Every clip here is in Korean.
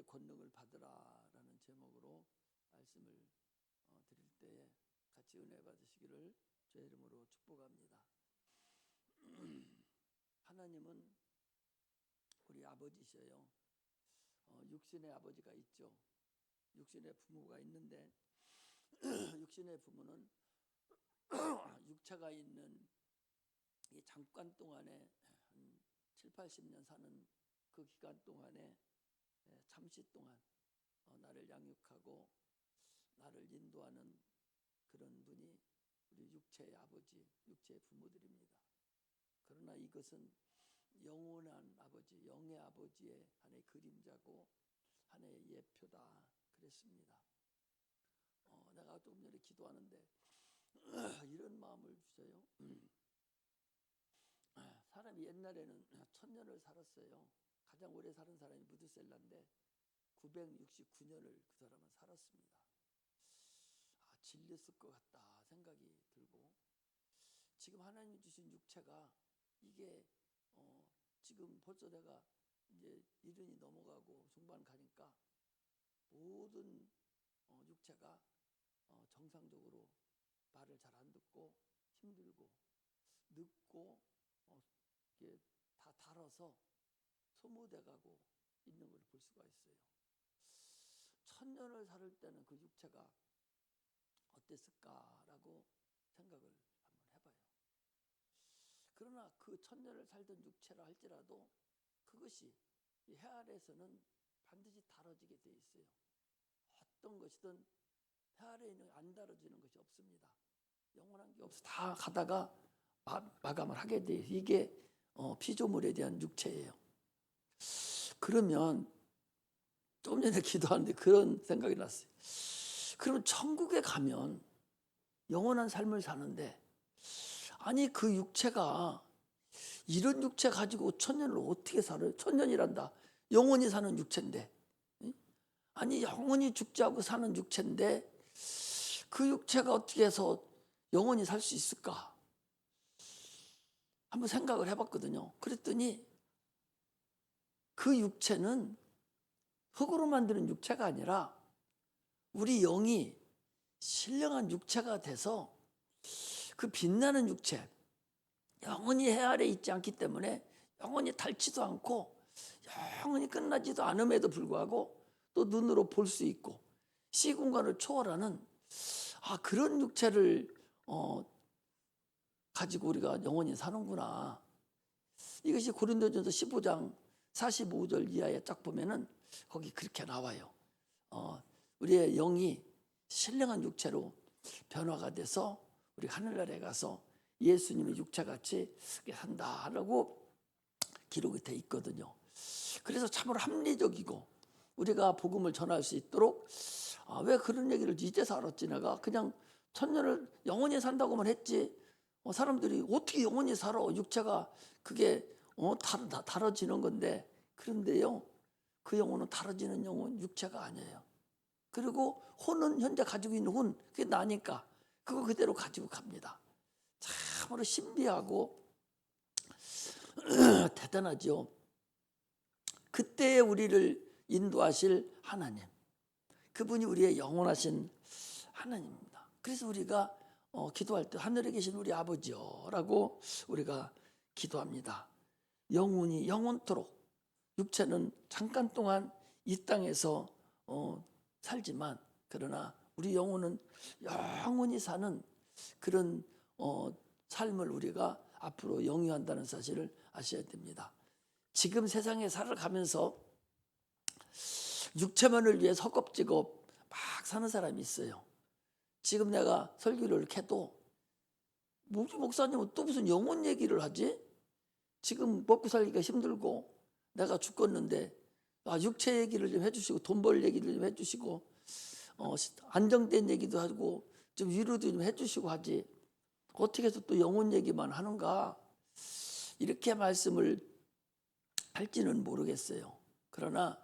아버지의 권능을 받으라라는 제목으로 말씀을 드릴 때에 같이 은혜 받으시기를 주의 이름으로 축복합니다. 하나님은 우리 아버지셔요. 육신의 아버지가 있죠. 육신의 부모가 있는데 육신의 부모는 육체가 있는 이 잠깐 동안에 한 7, 80년 사는 그 기간 동안에 잠시 동안 나를 양육하고 나를 인도하는 그런 분이 우리 육체의 아버지, 육체의 부모들입니다. 그러나 이것은 영원한 아버지, 영의 아버지의 하나의 그림자고 하나의 예표다 그랬습니다. 내가 조금 전에 기도하는데 이런 마음을 주세요. 사람이 옛날에는 1000년을 살았어요. 가장 오래 사는 사람이 무드셀라인데 969년을 그 사람은 살았습니다. 질렸을 것 같다 생각이 들고, 지금 하나님이 주신 육체가 이게 지금 벌써 내가 이제 70이 넘어가고 중반 가니까 모든 육체가 정상적으로 말을 잘 안 듣고 힘들고 늙고 이게 다 닳아서 소모돼가고 있는 걸 볼 수가 있어요. 1000년을 살 때는 그 육체가 어땠을까라고 생각을 한번 해봐요. 그러나 그 1000년을 살던 육체라 할지라도 그것이 이 해 아래에서는 반드시 다뤄지게 돼 있어요. 어떤 것이든 해 아래에는 안 다뤄지는 것이 없습니다. 영원한 게 없어. 다 가다가 마감을 하게 돼요. 이게 피조물에 대한 육체예요. 그러면 좀 전에 기도하는데 그런 생각이 났어요. 그러면 천국에 가면 영원한 삶을 사는데, 아니 그 육체가 이런 육체 가지고 1000년을 어떻게 살아요? 1000년이란다. 영원히 사는 육체인데, 아니 영원히 죽지 않고 사는 육체인데 그 육체가 어떻게 해서 영원히 살 수 있을까? 한번 생각을 해봤거든요. 그랬더니 그 육체는 흙으로 만드는 육체가 아니라 우리 영이 신령한 육체가 돼서 그 빛나는 육체, 영원히 해 아래 있지 않기 때문에 영원히 닳지도 않고 영원히 끝나지도 않음에도 불구하고 또 눈으로 볼 수 있고 시공간을 초월하는 그런 육체를 가지고 우리가 영원히 사는구나. 이것이 고린도전서 15장 45절 이하에 딱 보면은 거기 그렇게 나와요. 우리의 영이 신령한 육체로 변화가 돼서 우리 하늘나라에 가서 예수님의 육체같이 산다라고 기록이 돼 있거든요. 그래서 참으로 합리적이고 우리가 복음을 전할 수 있도록, 왜 그런 얘기를 이제서 알았지, 내가 그냥 1000년을 영원히 산다고만 했지 사람들이 어떻게 영원히 살아, 육체가 그게 다뤄지는 건데. 그런데요, 그 영혼은 다뤄지는 영혼, 육체가 아니에요. 그리고 혼은 현재 가지고 있는 혼, 그게 나니까 그거 그대로 가지고 갑니다. 참으로 신비하고 대단하죠. 그때에 우리를 인도하실 하나님, 그분이 우리의 영원하신 하나님입니다. 그래서 우리가 기도할 때 하늘에 계신 우리 아버지여라고 우리가 기도합니다. 영원히 영원토록, 육체는 잠깐 동안 이 땅에서 살지만 그러나 우리 영혼은 영원히 사는 그런 삶을 우리가 앞으로 영위한다는 사실을 아셔야 됩니다. 지금 세상에 살아가면서 육체만을 위해 허겁지겁 막 사는 사람이 있어요. 지금 내가 설교를 이렇게 해도 목사님은 또 무슨 영혼 얘기를 하지? 지금 먹고 살기가 힘들고 내가 죽겠는데 육체 얘기를 좀 해주시고 돈 벌 얘기를 좀 해주시고 안정된 얘기도 하고 좀 위로도 좀 해주시고 하지, 어떻게 해서 또 영혼 얘기만 하는가, 이렇게 말씀을 할지는 모르겠어요. 그러나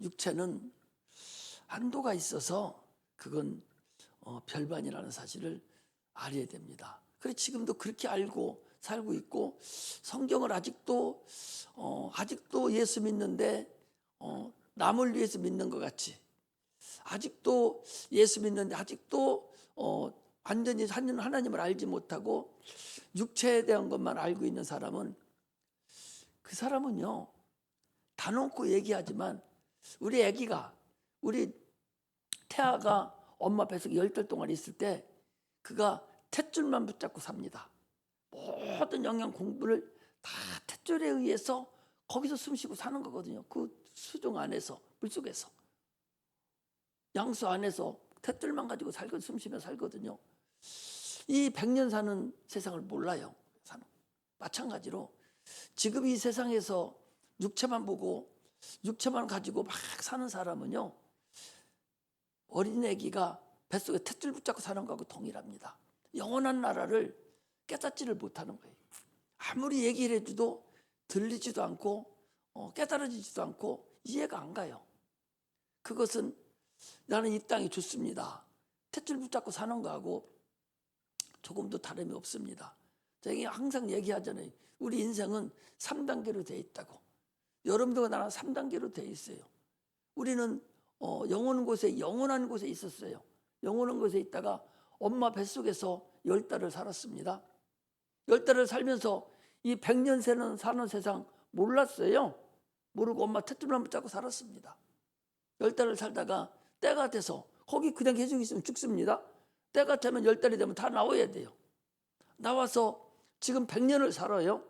육체는 한도가 있어서 그건 별반이라는 사실을 알아야 됩니다. 그래서 지금도 그렇게 알고 살고 있고, 성경을 아직도 예수 믿는데 남을 위해서 믿는 것 같이, 아직도 예수 믿는데 아직도 완전히 하나님을 알지 못하고 육체에 대한 것만 알고 있는 사람은, 그 사람은요, 다놓고 얘기하지만 우리 우리 태아가 엄마 뱃속에 10달 동안 있을 때 그가 탯줄만 붙잡고 삽니다. 모든 영양 공부를 다 탯줄에 의해서 거기서 숨쉬고 사는 거거든요. 그 수중 안에서, 물속에서, 양수 안에서 탯줄만 가지고 숨쉬며 살거든요. 이 100년 사는 세상을 몰라요. 마찬가지로 지금 이 세상에서 육체만 보고 육체만 가지고 막 사는 사람은요, 어린 애기가 뱃속에 탯줄 붙잡고 사는 거하고 동일합니다. 영원한 나라를 깨닫지를 못하는 거예요. 아무리 얘기를 해줘도 들리지도 않고 깨달아지지도 않고 이해가 안 가요. 그것은 나는 이 땅이 좋습니다, 탯줄 붙잡고 사는 거하고 조금도 다름이 없습니다. 제가 항상 얘기하잖아요. 우리 인생은 3단계로 되어 있다고. 여러분들과 나랑 3단계로 되어 있어요. 우리는 영원한 곳에 있었어요. 영원한 곳에 있다가 엄마 뱃속에서 10달을 살았습니다. 10달을 살면서 이 100년 사는 세상 몰랐어요. 모르고 엄마 탯줄만 붙잡고 살았습니다. 10달을 살다가 때가 돼서 거기 그냥 계속 있으면 죽습니다. 때가 되면 10달이 되면 다 나와야 돼요. 나와서 지금 100년을 살아요.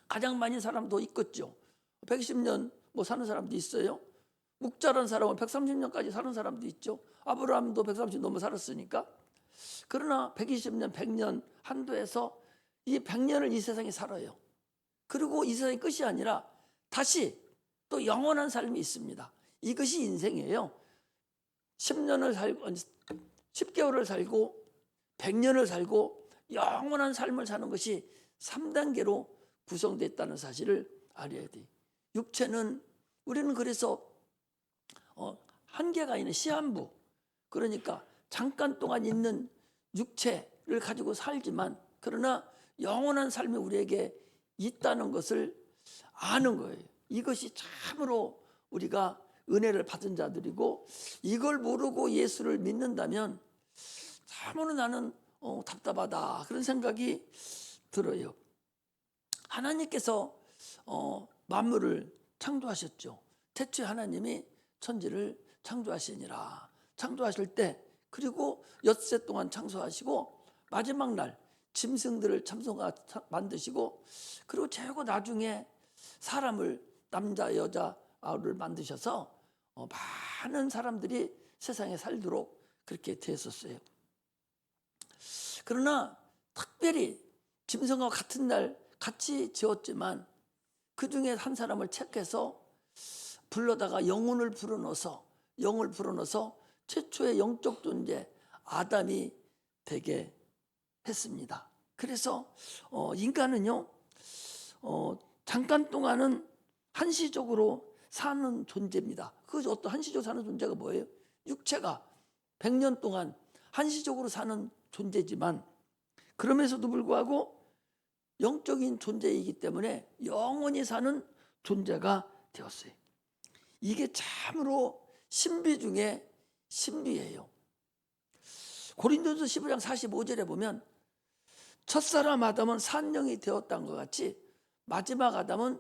가장 많이 사람도 있겠죠. 110년 사는 사람도 있어요. 묵자란 사람은 130년까지 사는 사람도 있죠. 아브라함도 130 넘어 살았으니까. 그러나 120년, 100년 한도에서 이 100년을 이 세상에 살아요. 그리고 이 세상이 끝이 아니라 다시 또 영원한 삶이 있습니다. 이것이 인생이에요. 10년을 살고 10개월을 살고 100년을 살고 영원한 삶을 사는 것이 3단계로 구성됐다는 사실을 알아야 돼요. 육체는, 우리는 그래서 한계가 있는 시한부, 그러니까 잠깐 동안 있는 육체를 가지고 살지만, 그러나 영원한 삶이 우리에게 있다는 것을 아는 거예요. 이것이 참으로 우리가 은혜를 받은 자들이고, 이걸 모르고 예수를 믿는다면 참으로 나는 답답하다, 그런 생각이 들어요. 하나님께서 만물을 창조하셨죠. 태초에 하나님이 천지를 창조하시니라. 창조하실 때, 그리고 엿새 동안 창조하시고 마지막 날 짐승들을 만드시고, 그리고 최고 나중에 사람을, 남자 여자를 만드셔서 많은 사람들이 세상에 살도록 그렇게 되었었어요. 그러나 특별히 짐승과 같은 날 같이 지었지만 그 중에 한 사람을 택해서 불러다가 영을 불어넣어서 최초의 영적 존재 아담이 되게 했습니다. 그래서 인간은요, 잠깐 동안은 한시적으로 사는 존재입니다. 그 어떤 한시적으로 사는 존재가 뭐예요? 육체가 100년 동안 한시적으로 사는 존재지만, 그럼에도 불구하고 영적인 존재이기 때문에 영원히 사는 존재가 되었어요. 이게 참으로 신비 중에 신비예요. 고린도전서 15장 45절에 보면 첫사람 아담은 산 영이 되었다는 것 같이 마지막 아담은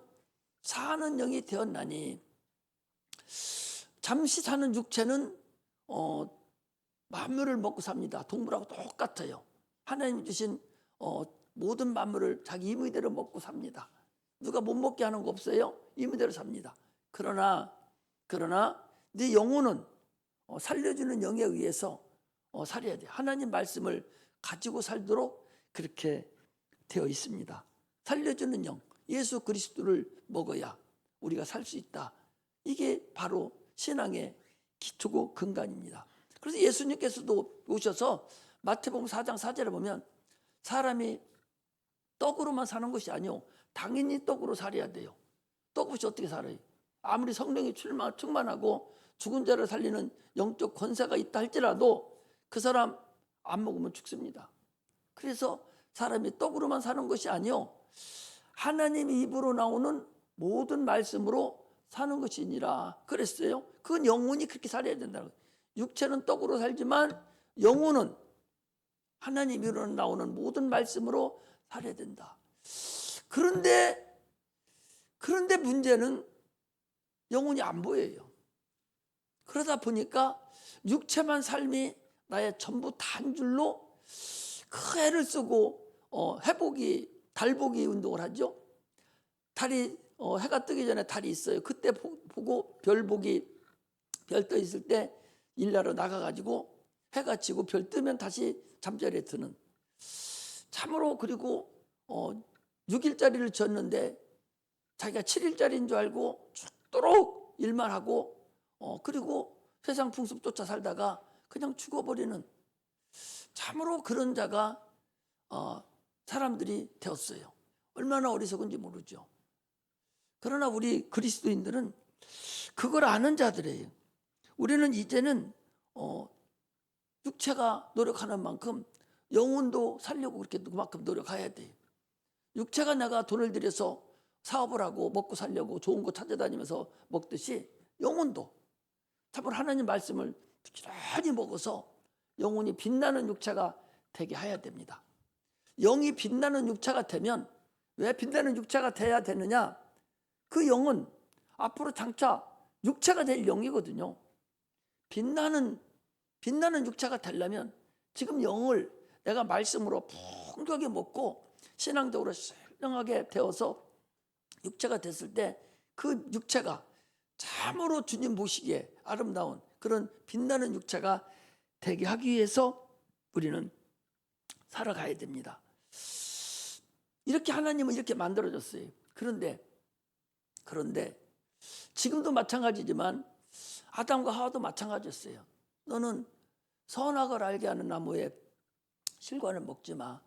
사는 영이 되었나니, 잠시 사는 육체는 만물을 먹고 삽니다. 동물하고 똑같아요. 하나님 주신 모든 만물을 자기 임의대로 먹고 삽니다. 누가 못 먹게 하는 거 없어요. 임의대로 삽니다. 그러나 네 영혼은 살려주는 영에 의해서 살아야 돼요. 하나님 말씀을 가지고 살도록 그렇게 되어 있습니다. 살려주는 영, 예수 그리스도를 먹어야 우리가 살 수 있다. 이게 바로 신앙의 기초고 근간입니다. 그래서 예수님께서도 오셔서 마태복음 4장 4절에 보면 사람이 떡으로만 사는 것이 아니요, 당연히 떡으로 살아야 돼요. 떡 없이 어떻게 살아요? 아무리 성령이 충만하고 죽은 자를 살리는 영적 권세가 있다 할지라도 그 사람 안 먹으면 죽습니다. 그래서 사람이 떡으로만 사는 것이 아니요 하나님 입으로 나오는 모든 말씀으로 사는 것이니라 그랬어요. 그건 영혼이 그렇게 살아야 된다는 거예요. 육체는 떡으로 살지만 영혼은 하나님 입으로 나오는 모든 말씀으로 살아야 된다. 그런데 문제는 영혼이 안 보여요. 그러다 보니까 육체만 삶이 나의 전부 다인 줄로 그 애를 쓰고 달보기 운동을 하죠. 달이 해가 뜨기 전에 달이 있어요. 그때 보고 별 떠 있을 때 일하러 나가가지고 해가 지고 별 뜨면 다시 잠자리에 드는, 참으로. 그리고 6일짜리를 졌는데 자기가 7일짜리인 줄 알고 죽도록 일만 하고 그리고 세상 풍습 쫓아 살다가 그냥 죽어버리는, 참으로 그런 자가 사람들이 되었어요. 얼마나 어리석은지 모르죠. 그러나 우리 그리스도인들은 그걸 아는 자들이에요. 우리는 이제는 육체가 노력하는 만큼 영혼도 살려고 그만큼 노력해야 돼요. 육체가 내가 돈을 들여서 사업을 하고 먹고 살려고 좋은 거 찾아다니면서 먹듯이 영혼도 참으로 하나님 말씀을 부지런히 먹어서 영혼이 빛나는 육체가 되게 해야 됩니다. 영이 빛나는 육체가 되면, 왜 빛나는 육체가 돼야 되느냐? 그 영은 앞으로 장차 육체가 될 영이거든요. 빛나는 육체가 되려면 지금 영을 내가 말씀으로 풍족하게 먹고 신앙적으로 신령하게 되어서 육체가 됐을 때 그 육체가 참으로 주님 보시기에 아름다운 그런 빛나는 육체가 되게 하기 위해서 우리는 살아가야 됩니다. 이렇게 하나님은 이렇게 만들어줬어요. 그런데 지금도 마찬가지지만 아담과 하와도 마찬가지였어요. 너는 선악을 알게 하는 나무의 실과를 먹지 마.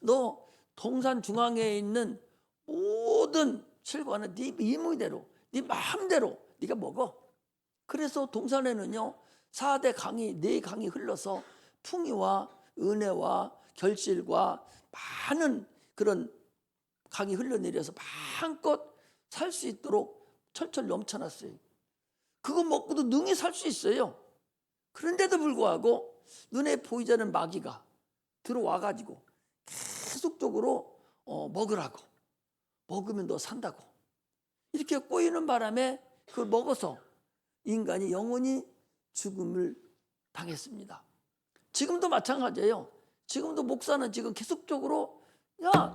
너 동산 중앙에 있는 모든 실과는 네 임의대로, 네 마음대로 네가 먹어. 그래서 동산에는요 4대 강이, 4강이 흘러서 풍요와 은혜와 결실과 많은 그런 강이 흘러내려서 마음껏 살 수 있도록 철철 넘쳐났어요. 그거 먹고도 능히 살 수 있어요. 그런데도 불구하고 눈에 보이지 않는 마귀가 들어와가지고 계속적으로 먹으라고, 먹으면 너 산다고 이렇게 꼬이는 바람에 그걸 먹어서 인간이 영원히 죽음을 당했습니다. 지금도 마찬가지예요. 지금도 목사는 지금 계속적으로 야,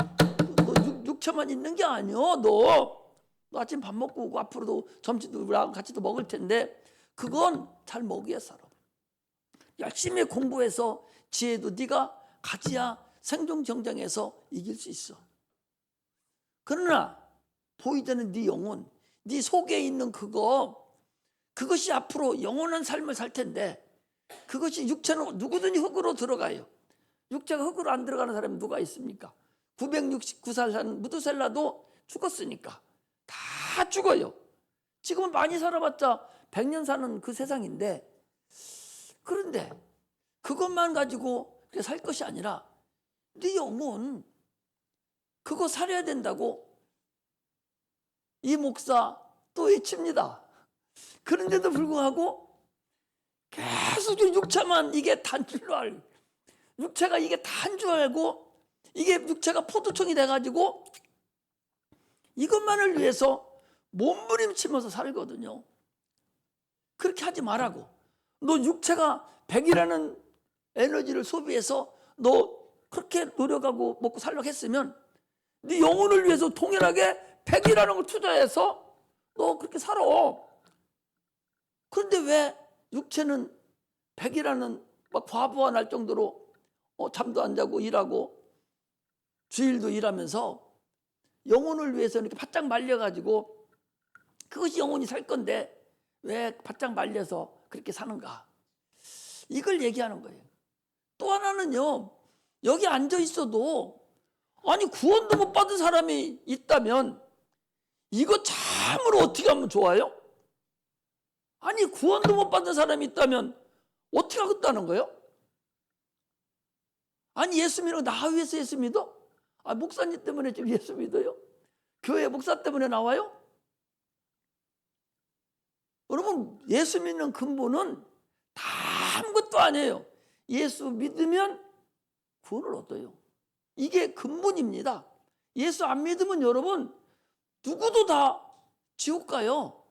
너 육체만 있는 게 아니여. 너 아침 밥 먹고 오고 앞으로도 점심도 우리랑 같이 또 먹을 텐데 그건 잘 먹여야 살아. 열심히 공부해서 지혜도 네가 가지야 생존 경쟁에서 이길 수 있어. 그러나 보이자는 네 영혼, 네 속에 있는 그것이 앞으로 영원한 삶을 살 텐데, 그것이 육체는 누구든지 흙으로 들어가요. 육체가 흙으로 안 들어가는 사람이 누가 있습니까? 969살 사는 무두셀라도 죽었으니까 다 죽어요. 지금은 많이 살아봤자 100년 사는 그 세상인데, 그런데 그것만 가지고 살 것이 아니라 네 영혼 그거 살아야 된다고 이 목사 또 외칩니다. 그런데도 불구하고 계속 육체만 이게 단 줄로 알고, 육체가 이게 단 줄 알고, 이게 육체가 포도청이 돼가지고 이것만을 위해서 몸부림치면서 살거든요. 그렇게 하지 말라고. 너 육체가 100이라는 에너지를 소비해서 너 그렇게 노력하고 먹고 살려고 했으면 네 영혼을 위해서 동일하게 100이라는 걸 투자해서 너 그렇게 살아. 그런데 왜 육체는 100이라는 막 과부하 날 정도로 잠도 안 자고 일하고 주일도 일하면서 영혼을 위해서 이렇게 바짝 말려가지고 그것이 영혼이 살 건데 왜 바짝 말려서 그렇게 사는가? 이걸 얘기하는 거예요. 또 하나는요, 여기 앉아 있어도 아니 구원도 못 받은 사람이 있다면 이거 참으로 어떻게 하면 좋아요? 아니 구원도 못 받은 사람이 있다면 어떻게 하겠다는 거예요? 아니 예수 믿는 거 나 위해서 예수 믿어? 아, 목사님 때문에 지금 예수 믿어요? 교회 목사 때문에 나와요? 여러분, 예수 믿는 근본은 다 아무것도 아니에요. 예수 믿으면 구원을 얻어요. 이게 근본입니다. 예수 안 믿으면 여러분 누구도 다 지옥 가요.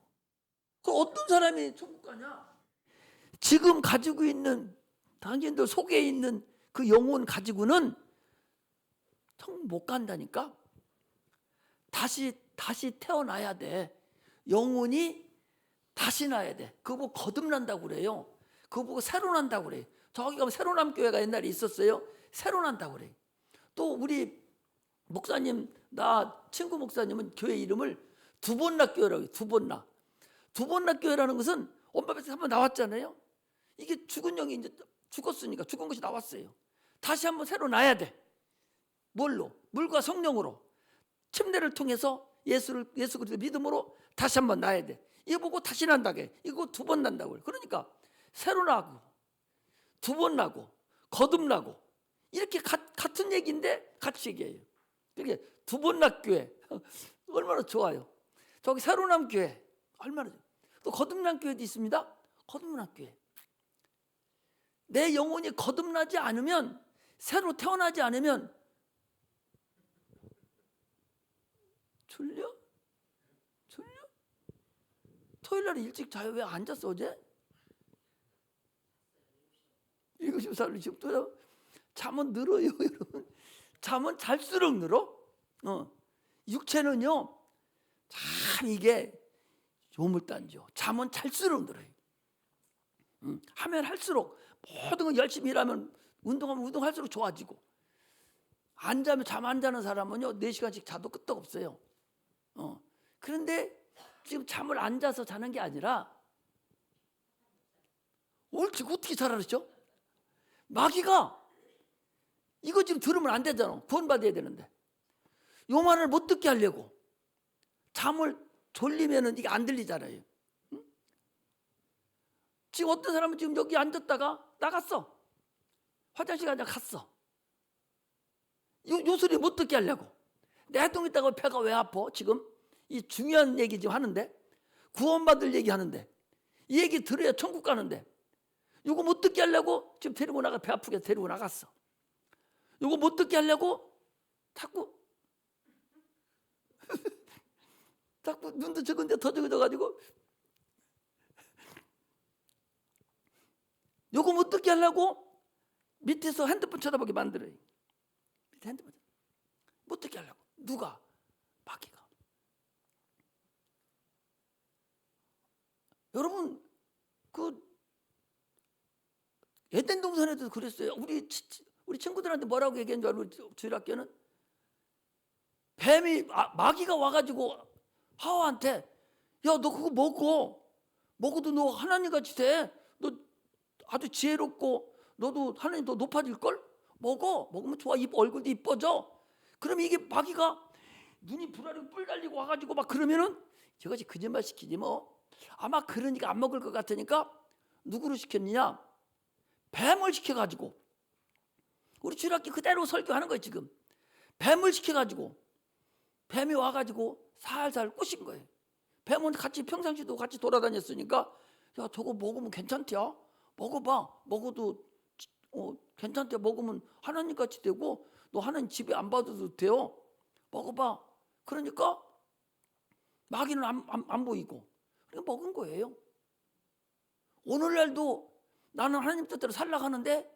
그럼 어떤 사람이 천국 가냐? 지금 가지고 있는, 당신들 속에 있는 그 영혼 가지고는 천국 못 간다니까. 다시 태어나야 돼. 영혼이 다시 나야 돼. 그거 보고 거듭난다고 그래요. 그거 보고 새로 난다고 그래요. 저기 가면 새로남 교회가 옛날에 있었어요. 새로 난다고 그래요. 또 우리 목사님, 나 친구 목사님은 교회 이름을 두번나 교회라고 해요. 두번나 교회라는 것은 엄마 뱃속에 한번 나왔잖아요. 이게 죽은 영이 이제 죽었으니까 죽은 것이 나왔어요. 다시 한번 새로 나야 돼. 뭘로? 물과 성령으로. 침례를 통해서 예수 그리스도 믿음으로 다시 한번 나야 돼. 이거 보고 다시 난다게. 이거 두 번 난다고 그래. 그러니까 새로 나고 두 번 나고 거듭나고 이렇게 같은 얘기인데 같이 얘기해요. 그게 두번나 교회 얼마나 좋아요. 저기 새로남 교회 얼마나 좋아요. 또 거듭난 교회도 있습니다. 거듭난 교회. 내 영혼이 거듭나지 않으면, 새로 태어나지 않으면 졸려? 토요일날 일찍 자요. 왜 안 잤어 어제? 7시 살로 지금 또 잠은 늘어요 여러분. 잠은 잘수록 늘어. 육체는요 참 이게 요물단지요. 잠은 잘수록 늘어요. 하면 할수록, 모든 거 열심히 일하면, 운동하면 운동할수록 좋아지고, 안 자면, 잠 안 자는 사람은요 4시간씩 자도 끄떡 없어요. 그런데 지금 잠을 안 자서 자는 게 아니라 옳지, 어떻게 잘 알았죠? 마귀가 이거 지금 들으면 안 되잖아. 구원받아야 되는데 요 말을 못 듣게 하려고 잠을 졸리면은 이게 안 들리잖아요. 응? 지금 어떤 사람은 지금 여기 앉았다가 나갔어. 화장실 갔어. 요 소리 못 듣게 하려고. 내 동 있다고 배가 왜 아파? 지금 이 중요한 얘기 지금 하는데, 구원받을 얘기 하는데, 이 얘기 들어야 천국 가는데, 요거 못 듣게 하려고 지금 데리고 나가, 배 아프게 데리고 나갔어. 요거 못 듣게 하려고 자꾸 자꾸 눈도 적은데 더 적어져가지고, 요거 못 듣게 하려고 밑에서 핸드폰 쳐다보게 만들어요. 밑에 핸드폰 못 듣게 하려고. 누가? 마귀가. 여러분, 그 에덴 동산에도 그랬어요. 우리 친구들한테 뭐라고 얘기한 줄 알고, 주일학교는 뱀이, 마귀가 와가지고 하와한테, 야, 너 그거 먹어도 너 하나님 같이 돼. 너 아주 지혜롭고 너도 하나님 더 높아질걸? 먹으면 좋아. 얼굴도 이뻐져. 그러면 이게 마귀가 눈이 부라리고 뿔 달리고 와가지고 막 그러면은, 저것이 거짓말 시키지 뭐. 아마 그러니까 안 먹을 것 같으니까 누구를 시켰느냐? 뱀을 시켜가지고. 우리 주일학교 그대로 설교하는 거예요 지금. 뱀을 시켜가지고 뱀이 와가지고 살살 꼬신 거예요. 뱀은 평상시도 같이 돌아다녔으니까, 야, 저거 먹으면 괜찮대야. 먹어봐. 먹어도 괜찮대. 먹으면 하나님같이 되고 너 하나님 집에 안 받아도 돼요. 먹어봐. 그러니까 마귀는 안 보이고, 그러니까 먹은 거예요. 오늘날도 나는 하나님 뜻대로 살려고 하는데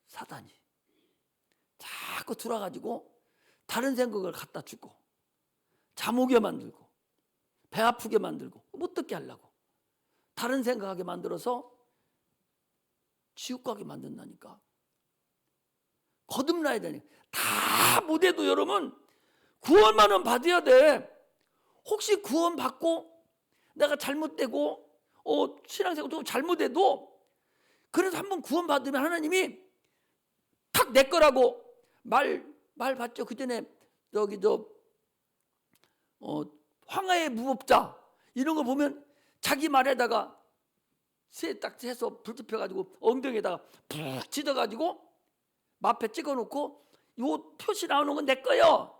사단이 자꾸 들어가지고 다른 생각을 갖다 주고, 잠 오게 만들고, 배 아프게 만들고, 못 듣게 하려고 다른 생각하게 만들어서 지옥 가게 만든다니까. 거듭나야 되니까. 다 못해도 여러분 구원만은 받아야 돼. 혹시 구원 받고 내가 잘못되고 신앙생활 좀 잘못해도, 그래도 한번 구원 받으면 하나님이 탁 내 거라고 말 봤죠. 그 전에 황하의 무법자 이런 거 보면 자기 말에다가 쇠 딱 해서 불 지펴가지고 엉덩이에다가 푹 찢어가지고 마패 찍어놓고 요 표시 나오는 건 내 거요.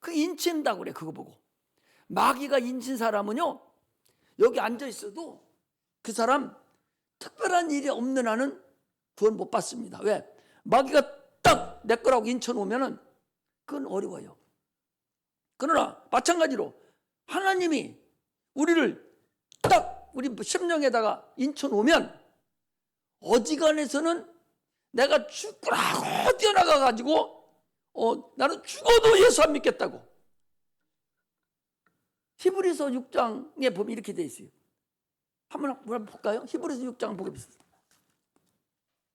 그 인친다고 그래. 그거 보고. 마귀가 인친 사람은요, 여기 앉아 있어도 그 사람 특별한 일이 없는 한은 구원 못 받습니다. 왜? 마귀가 딱 내 거라고 인쳐 놓으면은 그건 어려워요. 그러나 마찬가지로 하나님이 우리를 딱 우리 심령에다가 인쳐 놓으면 어지간해서는 내가 죽으라고 뛰어나가 가지고 나는 죽어도 예수 안 믿겠다고. 히브리서 6장에 보면 이렇게 돼 있어요. 한번 볼까요? 히브리서 6장 보겠습니다.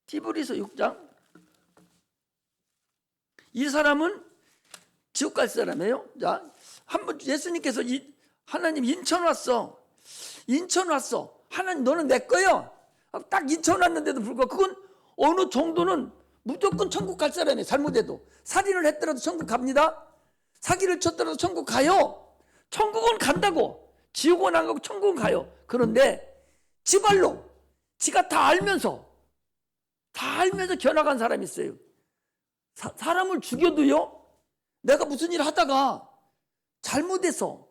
히브리서 6장. 이 사람은 지옥 갈 사람이에요. 자, 한번 예수님께서 하나님 인천 왔어. 하나님 너는 내 거야. 딱 인천 왔는데도 불구하고 그건 어느 정도는 무조건 천국 갈 사람이에요. 잘못해도 살인을 했더라도 천국 갑니다. 사기를 쳤더라도 천국 가요. 천국은 간다고. 지옥은 안 가고 천국은 가요. 그런데 지발로 지가 다 알면서 견학한 사람이 있어요. 사람을 죽여도요, 내가 무슨 일 하다가 잘못해서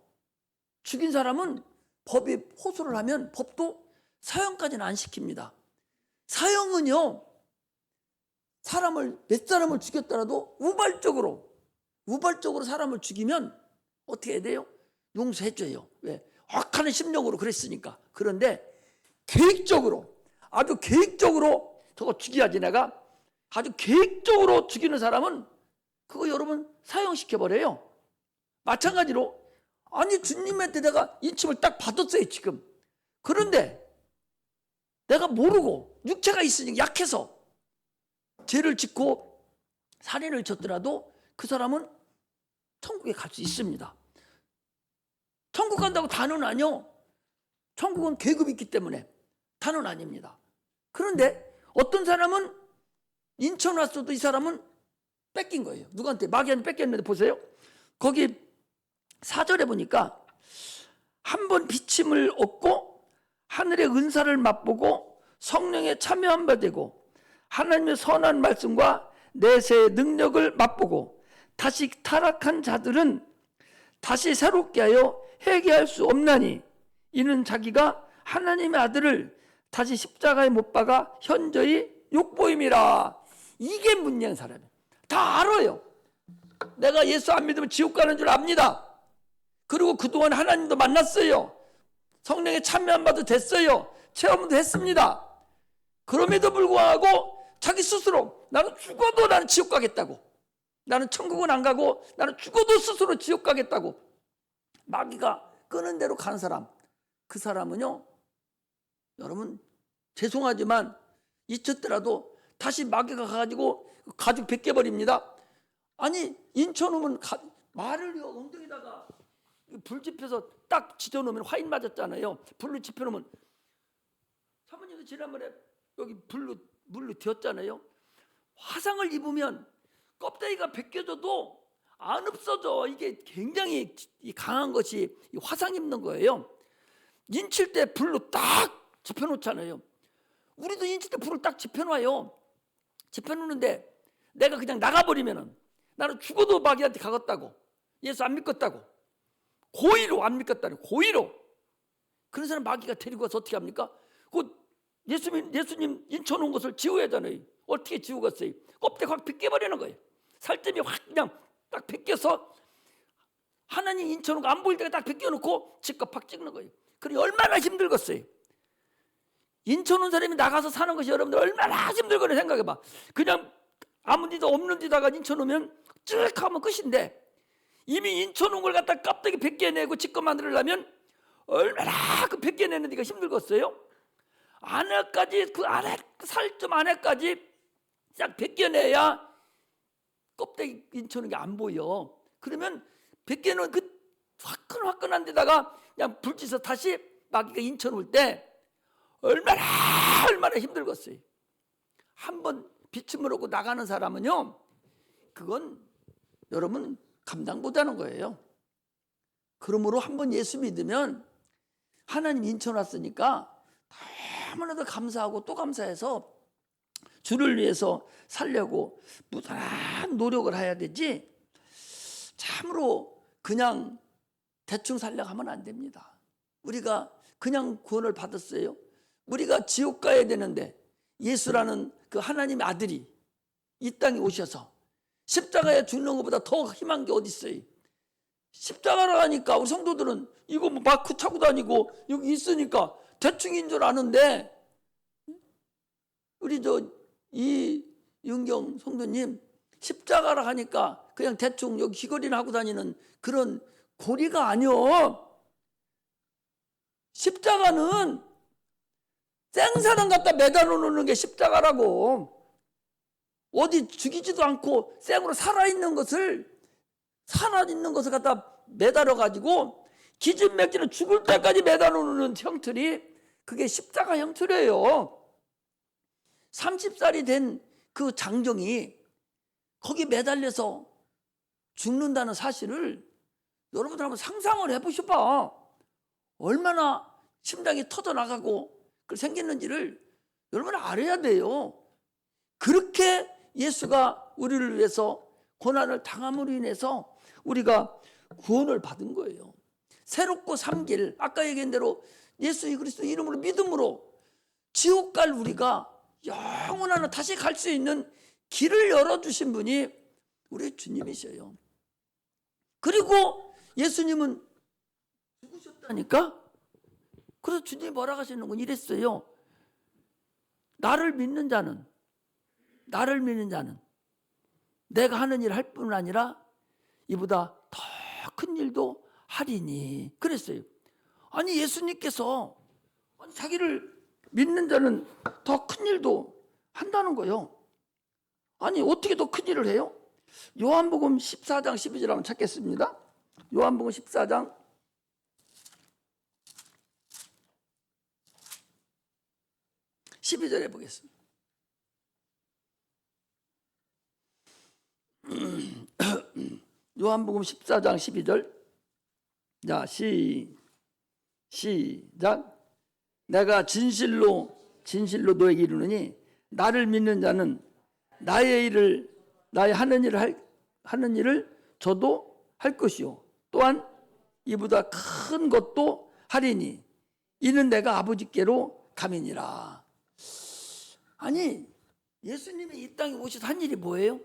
죽인 사람은 법에 호소를 하면 법도 사형까지는 안 시킵니다. 사형은요, 몇 사람을 죽였더라도 우발적으로 사람을 죽이면 어떻게 해야 돼요? 용서해줘요. 왜? 악하는 심령으로 그랬으니까. 그런데 아주 계획적으로 저거 죽여야지 내가, 아주 계획적으로 죽이는 사람은 그거 여러분 사형시켜버려요. 마찬가지로 아니 주님한테 내가 인침을 딱 받았어요 지금. 그런데 내가 모르고 육체가 있으니까 약해서 죄를 짓고 살인을 쳤더라도 그 사람은 천국에 갈 수 있습니다. 천국 간다고 다는 아니요. 천국은 계급이 있기 때문에 다는 아닙니다. 그런데 어떤 사람은 인천 왔어도 이 사람은 뺏긴 거예요. 누구한테? 마귀한테 뺏겼는데 보세요. 거기 4절에 보니까 한 번 비침을 얻고 하늘의 은사를 맛보고 성령에 참여한 바 되고 하나님의 선한 말씀과 내세의 능력을 맛보고 다시 타락한 자들은 다시 새롭게 하여 회개할 수 없나니 이는 자기가 하나님의 아들을 다시 십자가에 못 박아 현저히 욕보임이라. 이게 문제인 사람이에요. 다 알아요. 내가 예수 안 믿으면 지옥 가는 줄 압니다. 그리고 그동안 하나님도 만났어요. 성령에 참여한 바도 됐어요. 체험도 했습니다. 그럼에도 불구하고 자기 스스로 나는 죽어도 나는 지옥 가겠다고, 나는 천국은 안 가고 나는 죽어도 스스로 지옥 가겠다고 마귀가 끄는 대로 가는 사람, 그 사람은요, 여러분 죄송하지만 잊혔더라도 다시 마귀가 가가지고 가죽 벗겨버립니다. 아니 인천 오면 말을 엉덩이다가 불 지펴서 딱 지져놓으면 화인 맞았잖아요. 불로 지펴놓으면 사모님도 지난번에 여기 물로 뒤었잖아요. 화상을 입으면 껍데기가 벗겨져도 안 없어져. 이게 굉장히 강한 것이 화상 입는 거예요. 인칠 때 불로 딱 지펴놓잖아요. 우리도 인칠 때 불을 딱 지펴놔요. 지펴놓는데 내가 그냥 나가버리면은 나는 죽어도 마귀한테 가겠다고, 예수 안 믿겠다고, 고의로 안 믿겠다는 고의로. 그런 사람 마귀가 데리고 가서 어떻게 합니까? 그 예수님 인쳐놓은 것을 지워야 하잖아요. 어떻게 지우겠어요? 껍데기 확 벗겨버리는 거예요. 살점이 확 그냥 딱 벗겨서 하나님 인쳐놓은 거 안 보일 때가 딱 벗겨놓고 직접 팍 찍는 거예요. 그래 얼마나 힘들겠어요. 인쳐놓은 사람이 나가서 사는 것이 여러분들 얼마나 힘들거나 생각해봐. 그냥 아무 데도 없는 데다가 인쳐놓으면 쭉 하면 끝인데 이미 인쳐놓은 걸 갖다 껍데기 벗겨내고 직접 만들려면 얼마나 그 벗겨내는 데가 힘들겠어요. 안에까지 그 안에 살점 안에까지 싹 벗겨내야 껍데기 인쳐놓은 게 안 보여. 그러면 벗겨놓은 그 화끈화끈한 데다가 그냥 불짓어 다시 마귀가 인쳐놓을 때 얼마나 힘들겠어요. 한번 비침을 얻고 나가는 사람은요, 그건 여러분 감당 못하는 거예요. 그러므로 한번 예수 믿으면 하나님 인쳐놨으니까 너무나도 감사하고 또 감사해서 주를 위해서 살려고 무단한 노력을 해야 되지, 참으로 그냥 대충 살려고 하면 안 됩니다. 우리가 그냥 구원을 받았어요. 우리가 지옥 가야 되는데 예수라는 그 하나님의 아들이 이 땅에 오셔서 십자가에 죽는 것보다 더 희망한 게 어디 있어요? 십자가를 하니까 우리 성도들은 이거 뭐 마크 차고 다니고 여기 있으니까 대충인 줄 아는데, 우리 이윤경 성도님 십자가를 하니까 그냥 대충 여기 귀걸이나 하고 다니는 그런 고리가 아니요. 십자가는 생사람 갖다 매달아 놓는 게 십자가라고. 어디 죽이지도 않고 생으로 살아있는 것을 갖다 매달아 가지고 기진맥진은 죽을 때까지 매달아 놓는 형틀이, 그게 십자가 형틀이에요. 30살이 된 그 장정이 거기 매달려서 죽는다는 사실을 여러분들 한번 상상을 해보셔봐. 얼마나 심장이 터져나가고 생겼는지를 여러분 알아야 돼요. 그렇게 예수가 우리를 위해서 고난을 당함으로 인해서 우리가 구원을 받은 거예요. 새롭고 산 길, 아까 얘기한 대로 예수 그리스도 이름으로 믿음으로 지옥 갈 우리가 영원한 다시 갈 수 있는 길을 열어주신 분이 우리 주님이셔요. 그리고 예수님은 죽으셨다니까? 그래서 주님이 뭐라고 하시는 건 이랬어요. 나를 믿는 자는 내가 하는 일을 할 뿐 아니라 이보다 더 큰 일도 하리니 그랬어요. 아니 예수님께서 자기를 믿는 자는 더 큰 일도 한다는 거예요. 아니 어떻게 더 큰 일을 해요? 요한복음 14장 12절 한번 찾겠습니다. 요한복음 14장 12절에 보겠습니다. 요한복음 14장 12절. 자, 시작. 내가 진실로 너에게 이르노니 나를 믿는 자는 나의 하는 일을 저도 할 것이요 또한 이보다 큰 것도 하리니 이는 내가 아버지께로 감이니라. 아니 예수님이 이 땅에 오셔서 한 일이 뭐예요?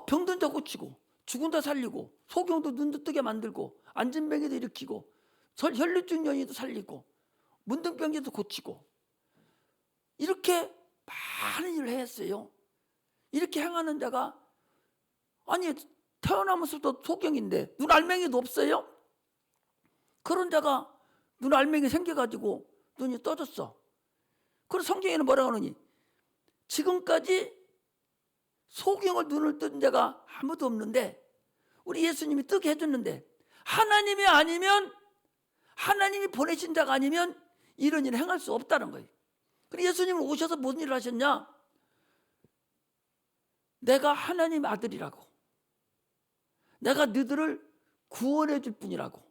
병든 자 고치고 죽은 자 살리고 소경도 눈도 뜨게 만들고 안진뱅이도 일으키고 혈루증 연이도 살리고 문둥병자도 고치고 이렇게 많은 일을 했어요. 이렇게 행하는 자가 아니 태어나면서도 소경인데 눈 알맹이도 없어요? 그런 자가 눈 알맹이 생겨가지고 눈이 떠졌어. 그래서 성경에는 뭐라고 하느니 지금까지 소경을 눈을 뜬 자가 아무도 없는데 우리 예수님이 뜨게 해줬는데 하나님이 아니면 하나님이 보내신 자가 아니면 이런 일을 행할 수 없다는 거예요. 그래서 예수님은 오셔서 무슨 일을 하셨냐? 내가 하나님의 아들이라고, 내가 너희들을 구원해 줄 분이라고,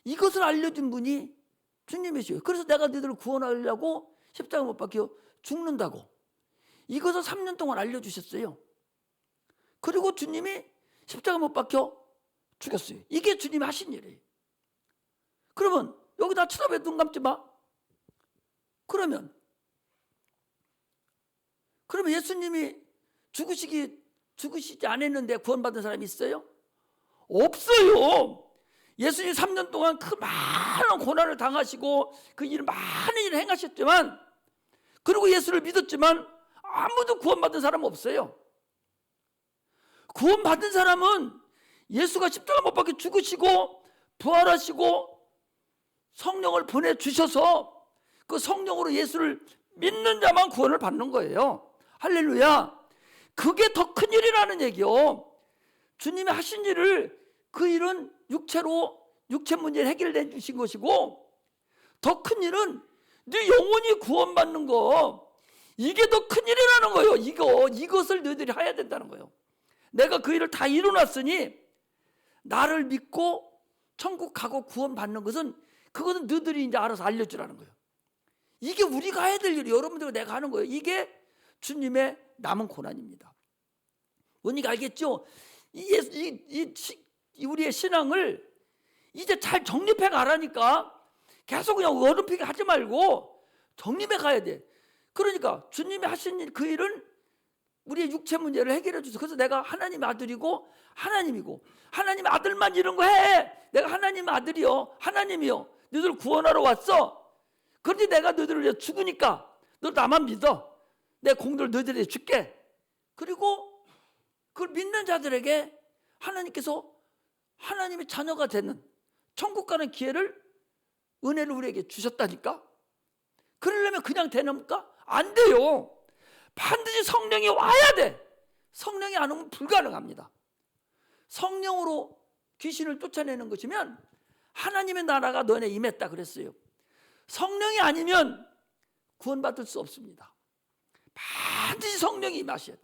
이것을 알려준 분이 주님이시요. 그래서 내가 너희들을 구원하려고 십자가 못 박혀 죽는다고 이것을 3년 동안 알려주셨어요. 그리고 주님이 십자가 못 박혀 죽였어요. 이게 주님이 하신 일이에요. 그러면 여기다 쳐다봐 눈 감지 마. 그러면 예수님이 죽으시지 않았는데 구원받은 사람이 있어요? 없어요. 예수님 3년 동안 그 많은 고난을 당하시고 그 많은 일을 행하셨지만, 그리고 예수를 믿었지만 아무도 구원받은 사람은 없어요. 구원받은 사람은 예수가 십자가 못 박혀 죽으시고 부활하시고 성령을 보내주셔서 그 성령으로 예수를 믿는 자만 구원을 받는 거예요. 할렐루야. 그게 더 큰 일이라는 얘기요. 주님이 하신 일을 그 일은 육체 문제를 해결해 주신 것이고, 더 큰 일은 네 영혼이 구원받는 거, 이게 더 큰 일이라는 거예요. 이것을 너희들이 해야 된다는 거예요. 내가 그 일을 다 이뤄놨으니 나를 믿고 천국 가고 구원받는 것은 그것은 너희들이 이제 알아서 알려주라는 거예요. 이게 우리가 해야 될 일이 여러분들과 내가 하는 거예요. 이게 주님의 남은 고난입니다. 뭔지 알겠죠? 우리의 신앙을 이제 잘 정립해 가라니까. 계속 그냥 어른피게 하지 말고 정립해 가야 돼. 그러니까 주님이 하신 그 일은 우리의 육체 문제를 해결해 주세요. 그래서 내가 하나님의 아들이고 하나님이고, 하나님의 아들만 이런 거 해. 내가 하나님의 아들이요, 하나님이요, 너희들 구원하러 왔어. 그런데 내가 너희들을 위해 죽으니까 너 나만 믿어. 내 공들을 너희들에게 줄게. 그리고 그걸 믿는 자들에게 하나님께서 하나님의 자녀가 되는 천국 가는 기회를, 은혜를 우리에게 주셨다니까. 그러려면 그냥 되는가? 안 돼요. 반드시 성령이 와야 돼. 성령이 안 오면 불가능합니다. 성령으로 귀신을 쫓아내는 것이면 하나님의 나라가 너네 임했다 그랬어요. 성령이 아니면 구원받을 수 없습니다. 반드시 성령이 임하셔야 돼.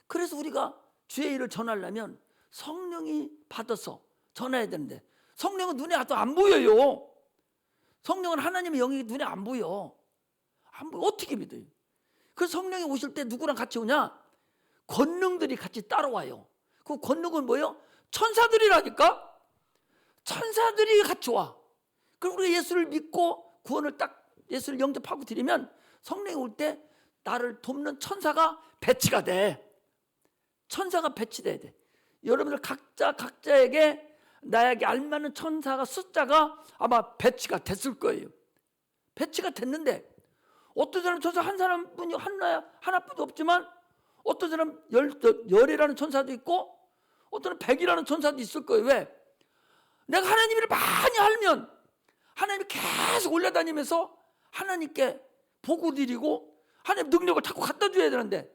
그래서 우리가 주의 일을 전하려면 성령이 받아서 전해야 되는데, 성령은 눈에 안 보여요. 성령은 하나님의 영이 눈에 안 보여. 어떻게 믿어요? 그래서 성령이 오실 때 누구랑 같이 오냐? 권능들이 같이 따라와요. 그 권능은 뭐예요? 천사들이라니까. 천사들이 같이 와. 그럼 우리가 예수를 믿고 구원을 예수를 영접하고 드리면 성령이 올 때 나를 돕는 천사가 배치가 돼. 천사가 배치돼야 돼. 여러분들 각자에게 나에게 알맞는 천사가 숫자가 아마 배치가 됐을 거예요. 배치가 됐는데 어떤 사람 천사 한 사람뿐이 하나뿐이 없지만, 어떤 사람 열이라는 천사도 있고 어떤 100이라는 천사도 있을 거예요. 왜? 내가 하나님을 많이 알면 하나님이 계속 올라다니면서 하나님께 보고 드리고 하나님 능력을 자꾸 갖다 줘야 되는데,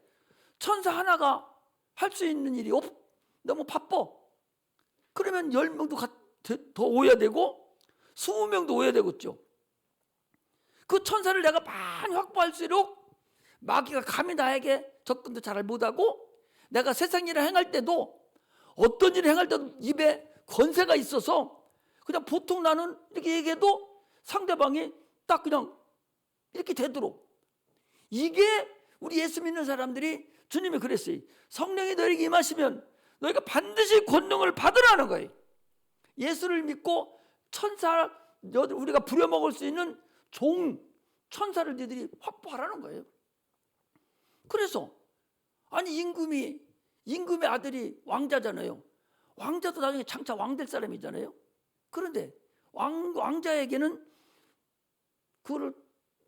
천사 하나가 할 수 있는 일이 너무 바빠. 그러면 10명도 더 오야 되고 20명도 오야 되겠죠. 그 천사를 내가 많이 확보할수록 마귀가 감히 나에게 접근도 잘 못하고, 내가 세상 일을 행할 때도, 어떤 일을 행할 때도 입에 권세가 있어서 그냥 보통 나는 이렇게 얘기해도 상대방이 딱 그냥 이렇게 되도록. 이게 우리 예수 믿는 사람들이, 주님이 그랬어요. 성령이 너에게 임하시면 너희가 반드시 권능을 받으라는 거예요. 예수를 믿고 천사, 우리가 부려먹을 수 있는 천사를 너희들이 확보하라는 거예요. 그래서 아니 임금의 아들이 왕자잖아요. 왕자도 나중에 장차 왕 될 사람이잖아요. 그런데 왕자에게는 그를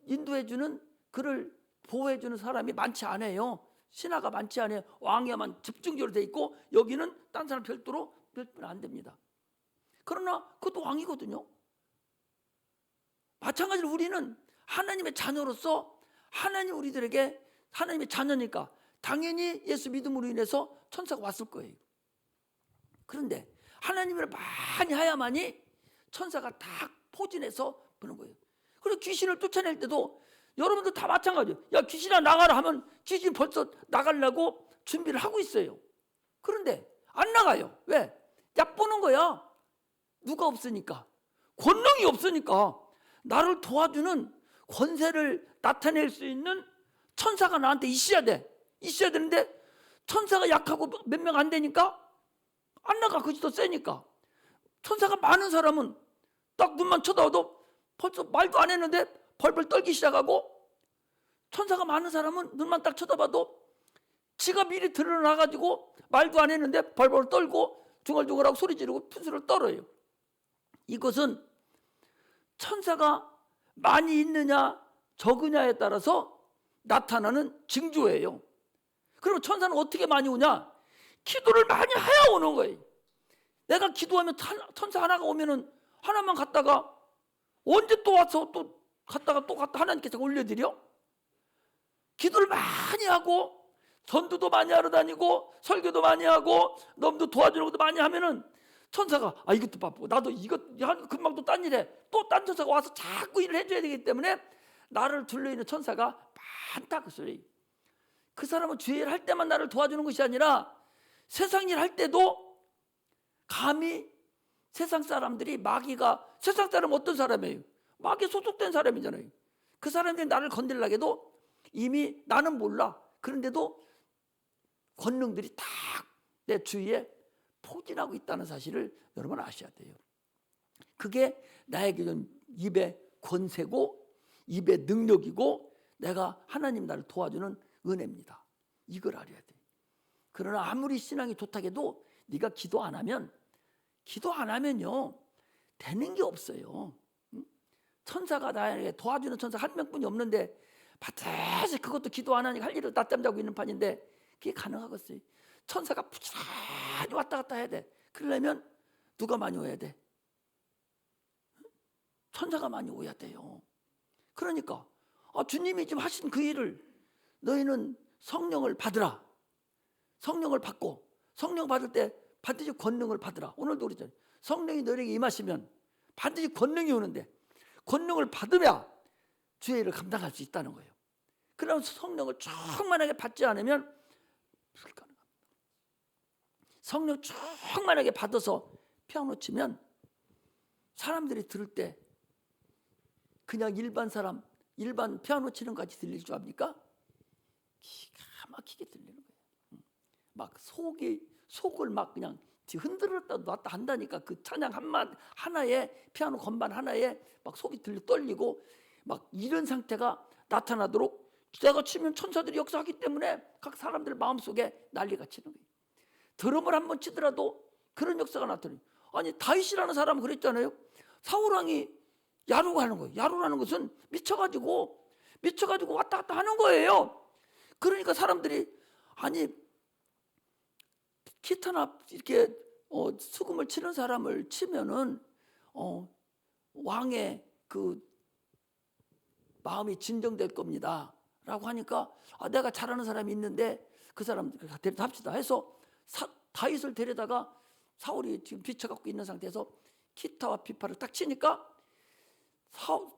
인도해주는, 그를 보호해주는 사람이 많지 않아요. 신하가 많지 않아요. 왕에만 집중적으로 돼 있고 여기는 딴 사람 별도로 안 됩니다. 그러나 그것도 왕이거든요. 마찬가지로 우리는 하나님의 자녀로서 우리들에게 하나님의 자녀니까 당연히 예수 믿음으로 인해서 천사가 왔을 거예요. 그런데 하나님을 많이 해야만이 천사가 다 포진해서 보는 거예요. 그리고 귀신을 쫓아낼 때도 여러분들 다 마찬가지예요. 야, 귀신아 나가라 하면 귀신 벌써 나가려고 준비를 하고 있어요. 그런데 안 나가요. 왜? 얕보는 거야. 누가 없으니까. 권능이 없으니까. 나를 도와주는 권세를 나타낼 수 있는 천사가 나한테 있어야 돼. 있어야 되는데 천사가 약하고 몇 명 안 되니까 안 나가. 그것이 더 세니까. 천사가 많은 사람은 딱 눈만 쳐다봐도 벌써 말도 안 했는데 벌벌 떨기 시작하고, 천사가 많은 사람은 눈만 딱 쳐다봐도 지가 미리 드러나가지고 말도 안 했는데 벌벌 떨고 중얼중얼하고 소리 지르고 푼수를 떨어요. 이것은 천사가 많이 있느냐 적으냐에 따라서 나타나는 징조예요. 그럼 천사는 어떻게 많이 오냐? 기도를 많이 해야 오는 거예요. 내가 기도하면 천사 하나가 오면은 하나만 갔다가 언제 또 와서 또 갔다가 하나님께서 올려드려? 기도를 많이 하고 전도도 많이 하러 다니고 설교도 많이 하고 너도 도와주는 것도 많이 하면은 천사가 이것도 바쁘고 나도 이것 금방 또 딴 일해, 또 딴 천사가 와서 자꾸 일을 해줘야 되기 때문에 나를 둘러있는 천사가 많다 그 소리. 그 사람은 주의 일 할 때만 나를 도와주는 것이 아니라 세상 일 할 때도 감히 세상 사람들이 세상 사람은 어떤 사람이에요? 마귀에 소속된 사람이잖아요. 그 사람들이 나를 건드리려고 해도 이미 나는 몰라. 그런데도 권능들이 다 내 주위에 포진하고 있다는 사실을 여러분 아셔야 돼요. 그게 나에게 준 입의 권세고 입의 능력이고 내가 하나님 나를 도와주는 은혜입니다. 이걸 알아야 돼. 그러나 아무리 신앙이 좋다고 해도 네가 기도 안 하면요 되는 게 없어요. 천사가 나에게 도와주는 천사 한 명뿐이 없는데 반드시 그것도 기도 안 하니까 할 일을 낮잠 자고 있는 판인데 그게 가능하겠어요? 천사가 부지런히 왔다 갔다 해야 돼. 그러려면 누가 많이 오야 돼? 천사가 많이 오야 돼요. 그러니까 주님이 지금 하신 그 일을 너희는 성령을 받으라. 성령을 받고 성령 받을 때 반드시 권능을 받으라. 오늘도 그러잖아요. 성령이 너희에게 임하시면 반드시 권능이 오는데 권능을 받으면 주의 일을 감당할 수 있다는 거예요. 그러면 성령을 충만하게 받지 않으면 불가능합니다. 성령 충만하게 받아서 피아노 치면 사람들이 들을 때 그냥 일반 피아노 치는 것 같이 들릴 줄 압니까? 기가 막히게 들리는 거예요. 막 속을 막 그냥 흔들었다 놨다 한다니까. 그 찬양 하나에 피아노 건반 하나에 막 속이 떨리고 막 이런 상태가 나타나도록 내가 치면 천사들이 역사하기 때문에 각 사람들 마음속에 난리가 치는 거예요. 드럼을 한번 치더라도 그런 역사가 나타나요. 아니 다윗이라는 사람은 그랬잖아요. 사울왕이 야루하는 거예요. 야루라는 것은 미쳐가지고 왔다 갔다 하는 거예요. 그러니까 사람들이 아니 기타나 이렇게 수금을 치는 사람을 치면은 왕의 그 마음이 진정될 겁니다. 라고 하니까 내가 잘하는 사람이 있는데 그 사람 데려다 합시다 해서 다윗을 데려다가 사울이 지금 비쳐갖고 있는 상태에서 기타와 비파를 딱 치니까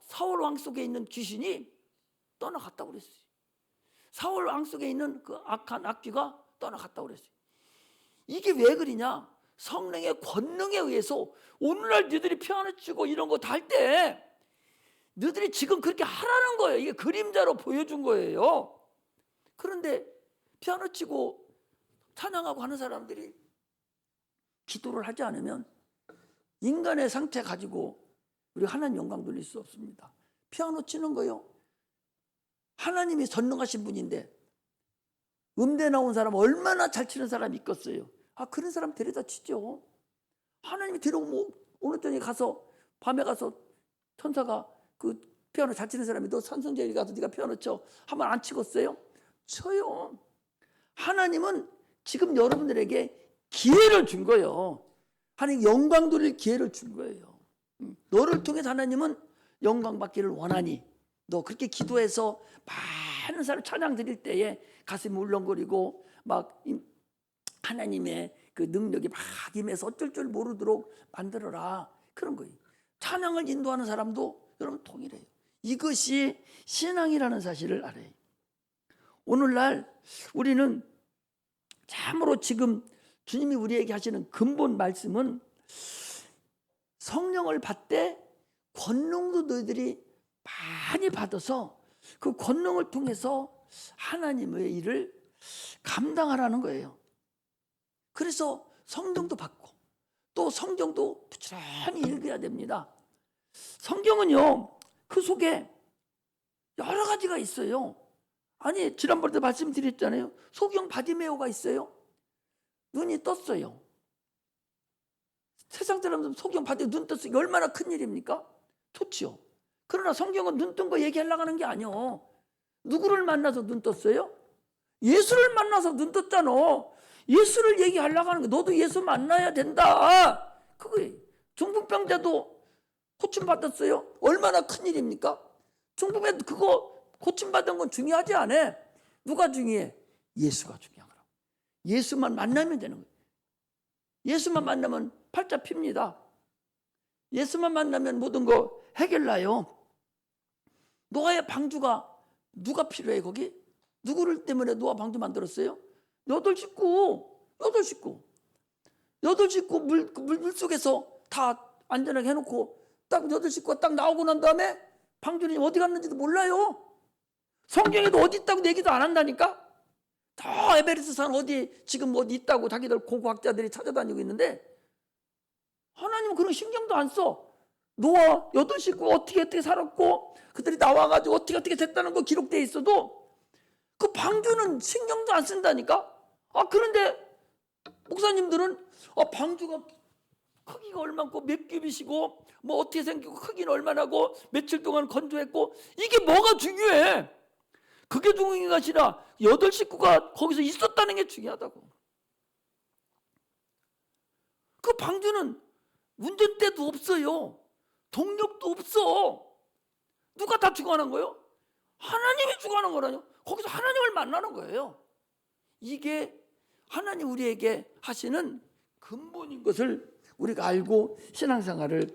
사울 왕 속에 있는 귀신이 떠나갔다고 그랬어요. 사울 왕 속에 있는 그 악한 악귀가 떠나갔다고 그랬어요. 이게 왜 그러냐? 성령의 권능에 의해서 오늘날 너희들이 피아노 치고 이런 거 다 할 때 너희들이 지금 그렇게 하라는 거예요. 이게 그림자로 보여준 거예요. 그런데 피아노 치고 찬양하고 하는 사람들이 기도를 하지 않으면 인간의 상태 가지고 우리 하나님 영광 돌릴 수 없습니다. 피아노 치는 거요. 하나님이 전능하신 분인데 음대 나온 사람 얼마나 잘 치는 사람이 있겠어요. 그런 사람 데려다 치죠. 하나님이 데려오면 어느 때에 가서 밤에 가서 천사가 그 피아노 잘 치는 사람이 너 산성제일 가서 네가 피아노 쳐 하면 안 치겠어요? 쳐요. 하나님은 지금 여러분들에게 기회를 준 거예요. 하나님 영광 돌릴 기회를 준 거예요. 너를 통해서 하나님은 영광 받기를 원하니 너 그렇게 기도해서 많은 사람 찬양 드릴 때에 가슴이 울렁거리고 막 하나님의 그 능력이 막 임해서 어쩔 줄 모르도록 만들어라. 그런 거예요. 찬양을 인도하는 사람도 여러분 동일해요. 이것이 신앙이라는 사실을 알아요. 오늘날 우리는 참으로 지금 주님이 우리에게 하시는 근본 말씀은 성령을 받되 권능도 너희들이 많이 받아서 그 권능을 통해서 하나님의 일을 감당하라는 거예요. 그래서 성경도 받고 또 성경도 부지런히 읽어야 됩니다. 성경은요 그 속에 여러 가지가 있어요. 아니 지난번에도 말씀드렸잖아요. 소경 바디메오가 있어요. 눈이 떴어요. 세상 사람들은 소경 바디메오 눈 떴어요. 얼마나 큰 일입니까? 좋지요. 그러나 성경은 눈 뜬 거 얘기하려고 하는 게 아니요. 누구를 만나서 눈 떴어요? 예수를 만나서 눈 떴잖아. 예수를 얘기하려고 하는 거. 너도 예수 만나야 된다. 그거예요. 중풍병자도 고침받았어요. 얼마나 큰 일입니까? 중풍에 그거 고침받은 건 중요하지 않아. 누가 중요해? 예수가 중요한 거라고. 예수만 만나면 되는 거예요. 예수만 만나면 팔자 핍니다. 예수만 만나면 모든 거 해결나요. 노아의 방주가 누가 필요해 거기? 누구를 때문에 노아 방주 만들었어요? 8식구 물속에서 다 안전하게 해놓고 딱 8식구가 딱 나오고 난 다음에 방주님 어디 갔는지도 몰라요. 성경에도 어디 있다고 얘기도 안 한다니까. 더 에베레스트 산 어디 지금 어디 있다고 자기들 고고학자들이 찾아다니고 있는데 하나님은 그런 신경도 안 써. 노아 8식구 어떻게 살았고 그들이 나와가지고 어떻게 됐다는 거 기록되어 있어도 그 방주는 신경도 안 쓴다니까. 그런데 목사님들은 방주가 크기가 얼마고 몇 큐빗이고 뭐 어떻게 생기고 크기는 얼마나고 며칠 동안 건조했고 이게 뭐가 중요해. 그게 중요한 게 아니라 8식구가 거기서 있었다는 게 중요하다고. 그 방주는 운전대도 없어요. 동력도 없어. 누가 다 주관한 거예요? 하나님이 주관한 거라뇨. 거기서 하나님을 만나는 거예요. 이게 하나님 우리에게 하시는 근본인 것을 우리가 알고 신앙생활을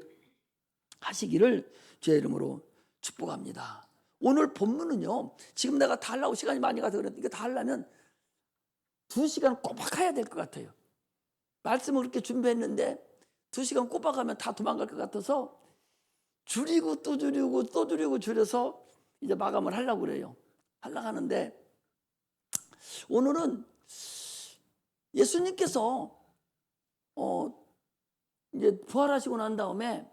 하시기를 주의 이름으로 축복합니다. 오늘 본문은요, 지금 내가 다 하려고 시간이 많이 가서 그랬는데 이거 다 하려면 2시간 꼬박 해야 될 것 같아요. 말씀을 그렇게 준비했는데 2시간 꼬박 하면 다 도망갈 것 같아서 줄이고 또 줄이고 또 줄이고 줄여서 이제 마감을 하려고 그래요. 하려고 하는데 오늘은 예수님께서 이제 부활하시고 난 다음에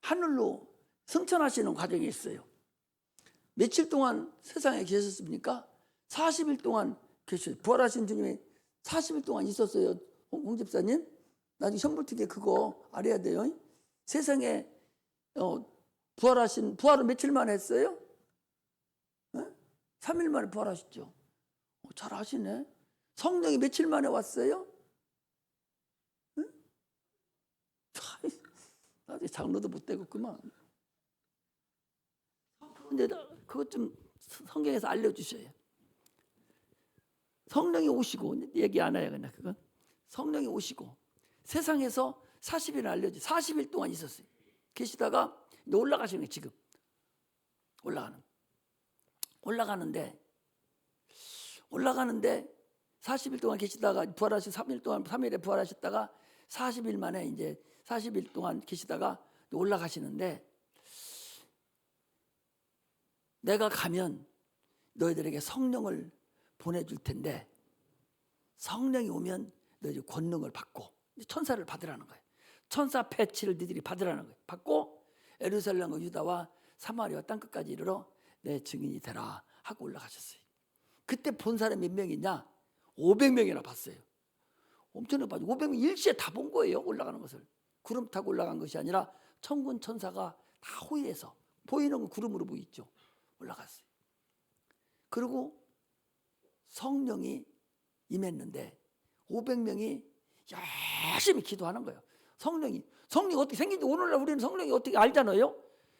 하늘로 승천하시는 과정이 있어요. 며칠 동안 세상에 계셨습니까? 40일 동안 계셨어요. 부활하신 주님이 40일 동안 있었어요. 홍 집사님, 나중에 현불특위 그거 알아야 돼요. 세상에 부활은 며칠 만에 했어요? 3일 만에 부활하셨죠. 잘 아시네. 성령이 며칠 만에 왔어요? 나중에 장로도 못 되겠구만. 근데 그것 좀 성경에서 알려주셔요. 성령이 오시고 얘기 안 해요. 그냥 그건 성령이 오시고 세상에서 40일 알려주 40일 동안 있었어요. 계시다가 올라가시는 거예요. 지금 올라가는데 40일 동안 계시다가 부활하신 3일에 부활하셨다가 40일 만에 이제 40일 동안 계시다가 올라가시는데 내가 가면 너희들에게 성령을 보내줄 텐데 성령이 오면 너희들이 권능을 받고 천사를 받으라는 거예요. 천사 패치를 너희들이 받으라는 거예요. 받고 예루살렘과 유다와 사마리아 땅끝까지 이르러 내 증인이 되라 하고 올라가셨어요. 그때 본 사람이 몇 명이냐? 500명이나 봤어요. 엄청나게 봤죠. 500명 일시에 다 본 거예요. 올라가는 것을. 구름 타고 올라간 것이 아니라 천군 천사가 다 호위해서 보이는 건 구름으로 보이죠. 올라갔어요. 그리고 성령이 임했는데 500명이 열심히 기도하는 거예요. 성령이 어떻게 생긴지 오늘날 우리는 성령이 어떻게 알잖아요.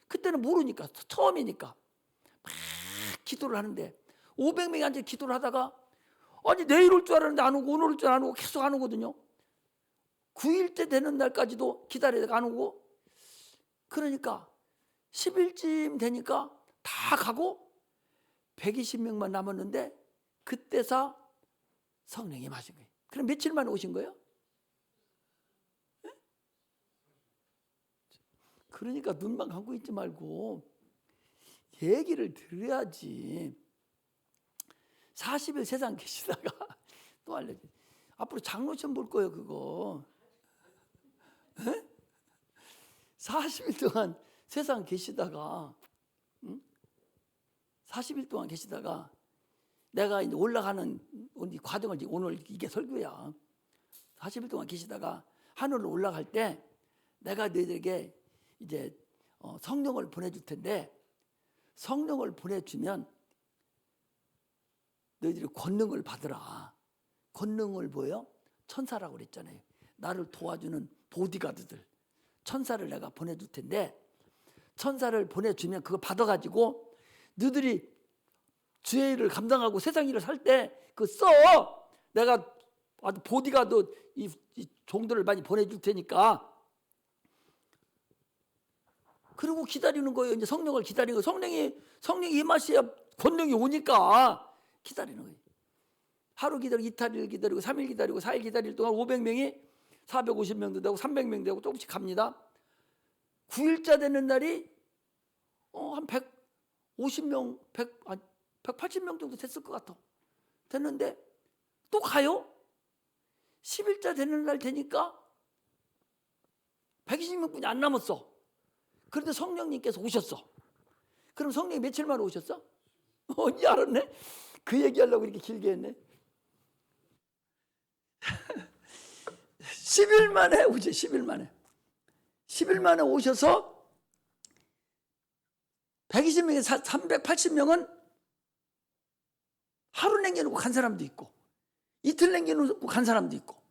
그때는 모르니까 처음이니까 막 기도를 하는데 500명이 앉아 기도를 하다가 아니 내일 올 줄 알았는데 안 오고 오늘 올 줄 안 오고 계속 안 오거든요. 9일째 되는 날까지도 기다리다가 안 오고 그러니까 10일쯤 되니까 다 가고 120명만 남았는데 그때서 성령이 마신 거예요. 그럼 며칠 만에 오신 거예요? 네? 그러니까 눈만 감고 있지 말고 얘기를 들어야지. 40일 세상 계시다가 또 알려줘. 앞으로 장로 시험 볼 거예요 그거. 네? 40일 동안 세상 계시다가 40일 동안 계시다가 내가 이제 올라가는 과정을 오늘 이게 설교야. 40일 동안 계시다가 하늘로 올라갈 때 내가 너희들에게 이제 성령을 보내줄 텐데 성령을 보내주면 너희들이 권능을 받으라. 권능을 뭐예요? 천사라고 그랬잖아요. 나를 도와주는 보디가드들. 천사를 내가 보내줄 텐데 천사를 보내주면 그거 받아가지고 너희들이 주의 일을 감당하고 세상 일을 살 때 그거 써. 내가 아주 보디가드 이 종들을 많이 보내줄 테니까. 그리고 기다리는 거예요. 이제 성령을 기다리는 거예요. 성령이 임하셔야 권능이 오니까 기다리는 거예요. 하루 기다리고 이틀 기다리고 3일 기다리고 4일 기다릴 동안 500명이 450명도 되고 300명 되고 조금씩 갑니다. 9일자 되는 날이 한 150명, 180명 정도 됐을 것 같아. 됐는데 또 가요? 10일자 되는 날 되니까 120명뿐이 안 남았어. 그런데 성령님께서 오셨어. 그럼 성령이 며칠 만에 오셨어? 언제 알았네? 그 얘기하려고 이렇게 길게 했네. 10일 만에 오죠. 10일 만에. 10일 만에 오셔서 120명에 380명은 하루 남겨놓고 간 사람도 있고 이틀 남겨놓고 간 사람도 있고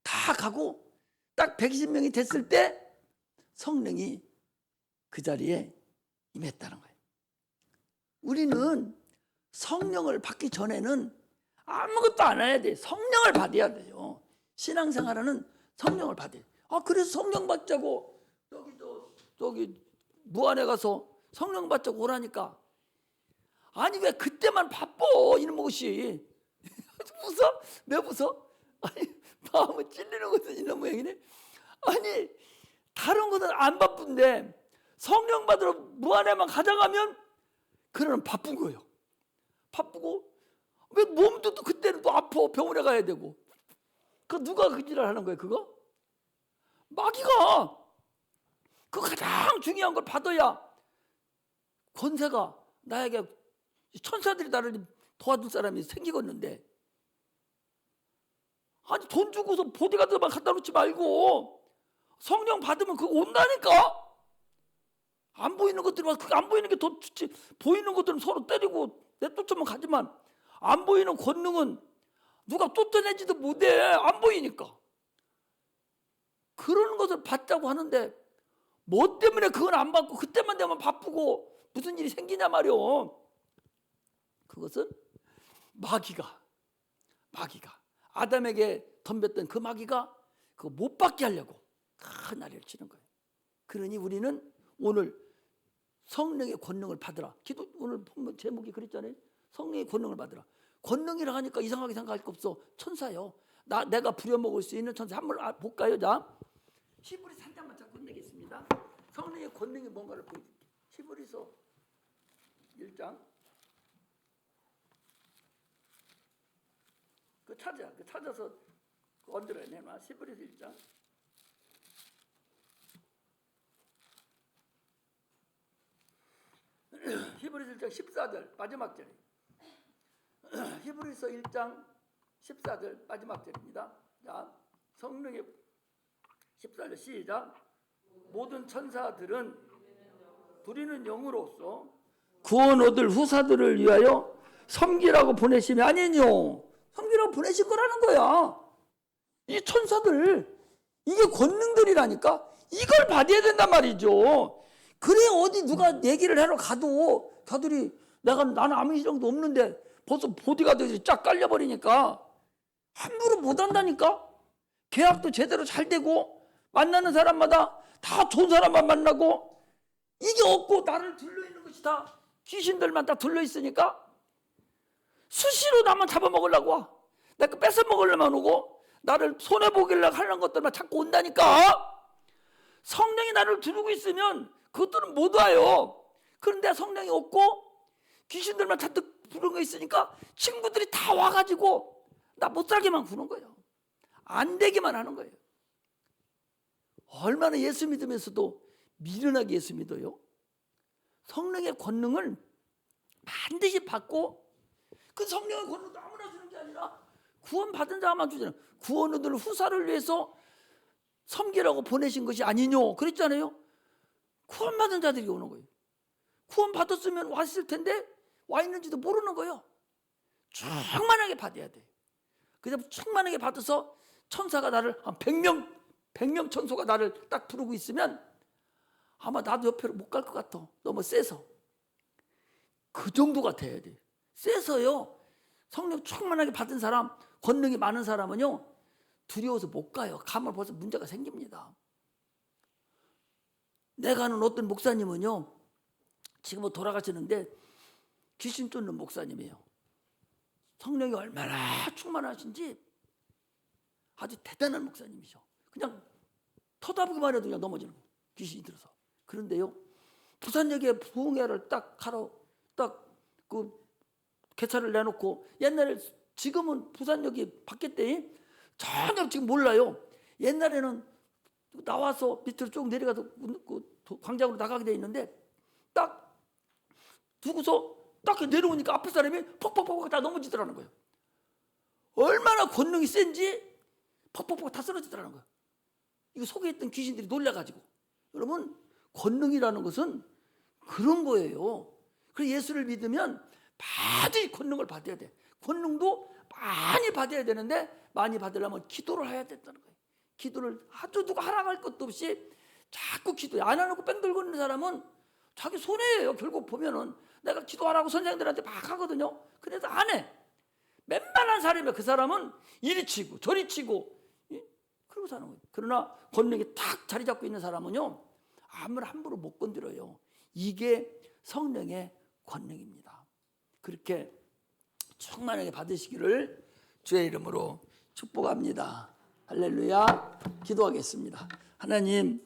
다 가고 딱 120명이 됐을 때 성령이 그 자리에 임했다는 거예요. 우리는 성령을 받기 전에는 아무것도 안 해야 돼. 성령을 받아야 돼요. 신앙생활하는 성령을 받아야 돼. 그래서 성령 받자고 저기 무안에 가서 성령 받자고 오라니까. 아니 왜 그때만 바빠 이놈의 것이. 웃어? 왜 웃어? 아니 마음을 찔리는 것은 이런 모양이네. 아니 다른 것은 안 바쁜데 성령 받으러 무안에만 가져가면 그러면 바쁜 거예요. 바쁘고 왜 몸도 또 그때는 또 아파 병원에 가야 되고. 그 누가 그 짓을 하는 거예요 그거? 마귀가 그 가장 중요한 걸 받아야 권세가 나에게 천사들이 나를 도와줄 사람이 생기겠는데 아니 돈 주고서 보디가드만 갖다 놓지 말고 성령 받으면 그거 온다니까. 안 보이는 것들은 안 보이는 게 더 좋지. 보이는 것들은 서로 때리고 내쫓으면 가지만 안 보이는 권능은 누가 쫓아내지도 못해. 안 보이니까. 그런 것을 받자고 하는데 뭐 때문에 그건 안 받고 그때만 되면 바쁘고 무슨 일이 생기냐 말이오. 그것은 마귀가 아담에게 덤볐던 그 마귀가 그거 못 받게 하려고 큰 난리를 치는 거예요. 그러니 우리는 오늘 성령의 권능을 받으라. 기도 오늘 본문 제목이 그랬잖아요. 성령의 권능을 받으라. 권능이라 하니까 이상하게 생각할 거 없어. 천사요. 내가 부려먹을 수 있는 천사. 한번 볼까요? 자, 히브리서 한 장만 자 끝내겠습니다. 성령의 권능이 뭔가를 보여줄게. 히브리서 1장. 찾아서 건드려 내놔. 히브리서 1장. 히브리서 1장 14절 마지막 절이. 히브리서 1장 14절 마지막 절입니다. 자, 성령의 14절 시작. 모든 천사들은 부리는 영으로서 구원 얻을 후사들을 위하여 섬기라고 보내심이 아니뇨. 섬기라고 보내신 거라는 거야. 이 천사들 이게 권능들이라니까. 이걸 받아야 된단 말이죠. 그래 어디 누가 얘기를 하러 가도 가들이 나는 아무 이정도 없는데 벌써 보디가드들이 쫙 깔려버리니까 함부로 못한다니까. 계약도 제대로 잘 되고 만나는 사람마다 다 좋은 사람만 만나고 이게 없고 나를 둘러있는 것이 다 귀신들만 다 둘러있으니까 수시로 나만 잡아먹으려고 와. 내가 뺏어먹으려면 오고 나를 손해보기려고 하는 것들만 자꾸 온다니까. 성령이 나를 두르고 있으면 그것들은 못 와요. 그런데 성령이 없고 귀신들만 잔뜩 부른 거 있으니까 친구들이 다 와가지고 나 못 살게만 구는 거예요. 안 되게만 하는 거예요. 얼마나 예수 믿으면서도 미련하게 예수 믿어요. 성령의 권능을 반드시 받고 그 성령의 권능도 아무나 주는 게 아니라 구원받은 자만 주잖아요. 구원 얻을 후사를 위해서 섬기라고 보내신 것이 아니뇨 그랬잖아요. 구원받은 자들이 오는 거예요. 구원받았으면 왔을 텐데 와 있는지도 모르는 거예요. 충만하게 받아야 돼. 그래서 충만하게 받아서 천사가 나를 한 100명 천사가 나를 딱 부르고 있으면 아마 나도 옆으로 못 갈 것 같아. 너무 세서. 그 정도가 돼야 돼. 세서요. 성령 충만하게 받은 사람, 권능이 많은 사람은요. 두려워서 못 가요. 가면 벌써 문제가 생깁니다. 내가 아는 어떤 목사님은요. 지금은 돌아가시는데 귀신 쫓는 목사님이에요. 성령이 얼마나 충만하신지 아주 대단한 목사님이셔. 그냥 쳐다보기만 해도 그냥 넘어지는 거예요. 귀신이 들어서. 그런데요. 부산역에 부흥회를 딱 하러 딱 그 개차를 내놓고, 옛날에, 지금은 부산역이 바뀌었대. 전혀 지금 몰라요. 옛날에는 나와서 밑으로 쭉 내려가서 그 광장으로 나가게 돼 있는데, 딱 두고서 딱 내려오니까 앞에 사람이 퍽퍽퍽 다 넘어지더라는 거예요. 얼마나 권능이 센지 퍽퍽퍽 다 쓰러지더라는 거예요. 이거 속에 있던 귀신들이 놀라가지고. 여러분, 권능이라는 것은 그런 거예요. 그래서 예수를 믿으면 반드시 권능을 받아야 돼. 권능도 많이 받아야 되는데, 많이 받으려면 기도를 해야 된다는 거예요. 기도를 아주 누가 하락할 것도 없이 자꾸 기도해. 안 하고 뺑 돌고 있는 사람은 자기 손해예요. 결국 보면은 내가 기도하라고 선생들한테 막 하거든요. 그래도 안 해. 웬만한 사람이면 그 사람은 이리 치고 저리 치고 그러고 사는 거예요. 그러나 권능이 탁 자리 잡고 있는 사람은요, 아무나 함부로 못 건드려요. 이게 성령의 권능입니다. 그렇게 충만하게 받으시기를 주의 이름으로 축복합니다. 할렐루야. 기도하겠습니다. 하나님,